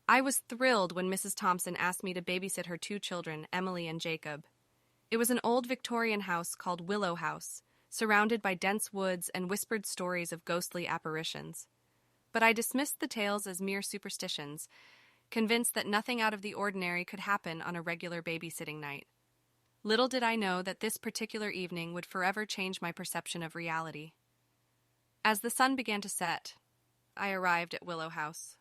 I was thrilled when Mrs. Thompson asked me to babysit her two children, Emily and Jacob. It was an old Victorian house called Willow House, surrounded by dense woods and whispered stories of ghostly apparitions. But I dismissed the tales as mere superstitions, convinced that nothing out of the ordinary could happen on a regular babysitting night. Little did I know that this particular evening would forever change my perception of reality. As the sun began to set, I arrived at Willow House.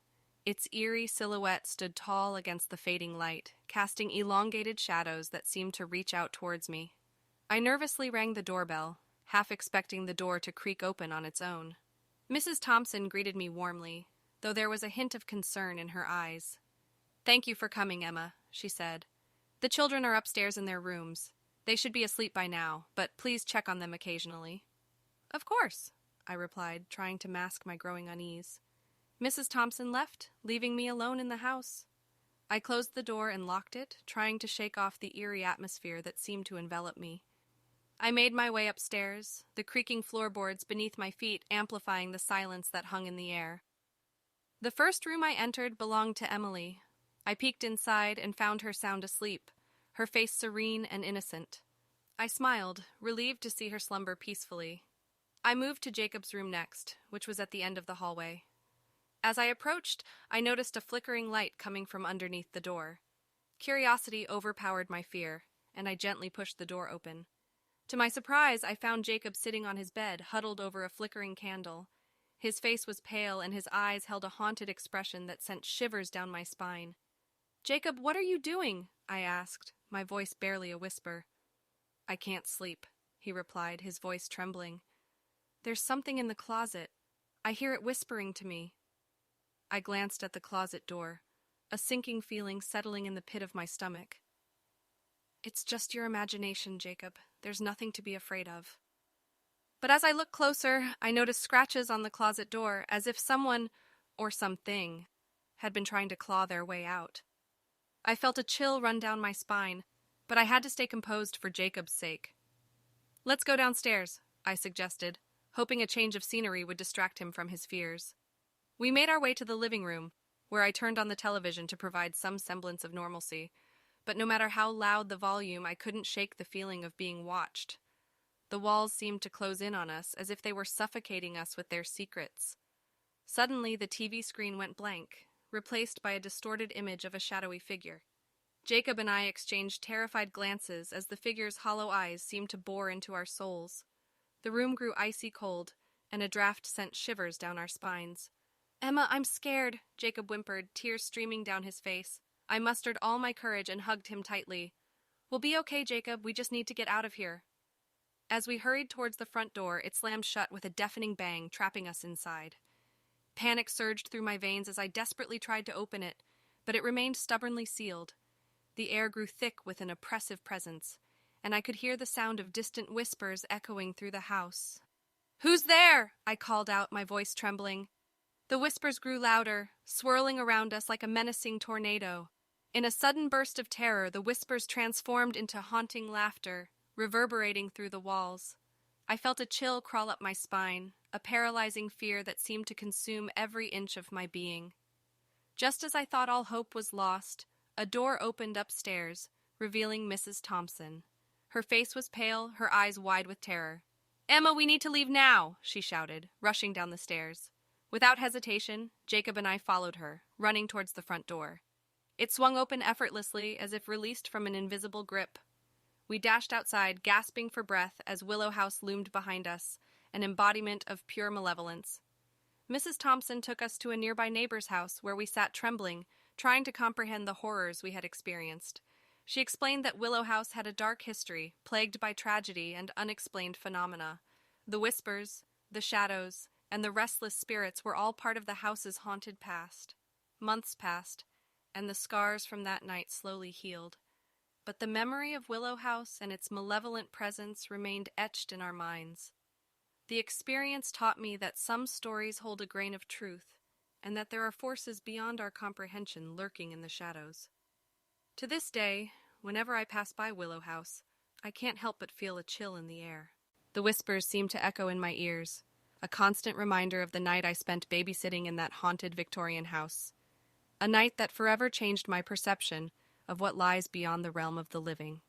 Its eerie silhouette stood tall against the fading light, casting elongated shadows that seemed to reach out towards me. I nervously rang the doorbell, half expecting the door to creak open on its own. Mrs. Thompson greeted me warmly, though there was a hint of concern in her eyes. "Thank you for coming, Emma," she said. "The children are upstairs in their rooms. They should be asleep by now, but please check on them occasionally." "Of course," I replied, trying to mask my growing unease. Mrs. Thompson left, leaving me alone in the house. I closed the door and locked it, trying to shake off the eerie atmosphere that seemed to envelop me. I made my way upstairs, the creaking floorboards beneath my feet amplifying the silence that hung in the air. The first room I entered belonged to Emily. I peeked inside and found her sound asleep, her face serene and innocent. I smiled, relieved to see her slumber peacefully. I moved to Jacob's room next, which was at the end of the hallway. As I approached, I noticed a flickering light coming from underneath the door. Curiosity overpowered my fear, and I gently pushed the door open. To my surprise, I found Jacob sitting on his bed, huddled over a flickering candle. His face was pale, and his eyes held a haunted expression that sent shivers down my spine. "Jacob, what are you doing?" I asked, my voice barely a whisper. "I can't sleep," he replied, his voice trembling. "There's something in the closet. I hear it whispering to me." I glanced at the closet door, a sinking feeling settling in the pit of my stomach. "It's just your imagination, Jacob. There's nothing to be afraid of." But as I looked closer, I noticed scratches on the closet door, as if someone, or something, had been trying to claw their way out. I felt a chill run down my spine, but I had to stay composed for Jacob's sake. "Let's go downstairs," I suggested, hoping a change of scenery would distract him from his fears. We made our way to the living room, where I turned on the television to provide some semblance of normalcy, but no matter how loud the volume, I couldn't shake the feeling of being watched. The walls seemed to close in on us, as if they were suffocating us with their secrets. Suddenly, the TV screen went blank, replaced by a distorted image of a shadowy figure. Jacob and I exchanged terrified glances as the figure's hollow eyes seemed to bore into our souls. The room grew icy cold, and a draft sent shivers down our spines. "Emma, I'm scared," Jacob whimpered, tears streaming down his face. I mustered all my courage and hugged him tightly. "We'll be okay, Jacob. We just need to get out of here." As we hurried towards the front door, it slammed shut with a deafening bang, trapping us inside. Panic surged through my veins as I desperately tried to open it, but it remained stubbornly sealed. The air grew thick with an oppressive presence, and I could hear the sound of distant whispers echoing through the house. "Who's there?" I called out, my voice trembling. The whispers grew louder, swirling around us like a menacing tornado. In a sudden burst of terror, the whispers transformed into haunting laughter, reverberating through the walls. I felt a chill crawl up my spine, a paralyzing fear that seemed to consume every inch of my being. Just as I thought all hope was lost, a door opened upstairs, revealing Mrs. Thompson. Her face was pale, her eyes wide with terror. "Emma, we need to leave now," she shouted, rushing down the stairs. Without hesitation, Jacob and I followed her, running towards the front door. It swung open effortlessly, as if released from an invisible grip. We dashed outside, gasping for breath, as Willow House loomed behind us, an embodiment of pure malevolence. Mrs. Thompson took us to a nearby neighbor's house, where we sat trembling, trying to comprehend the horrors we had experienced. She explained that Willow House had a dark history, plagued by tragedy and unexplained phenomena. The whispers, the shadows, and the restless spirits were all part of the house's haunted past. Months passed, and the scars from that night slowly healed. But the memory of Willow House and its malevolent presence remained etched in our minds. The experience taught me that some stories hold a grain of truth, and that there are forces beyond our comprehension lurking in the shadows. To this day, whenever I pass by Willow House, I can't help but feel a chill in the air. The whispers seem to echo in my ears, a constant reminder of the night I spent babysitting in that haunted Victorian house. a night that forever changed my perception of what lies beyond the realm of the living.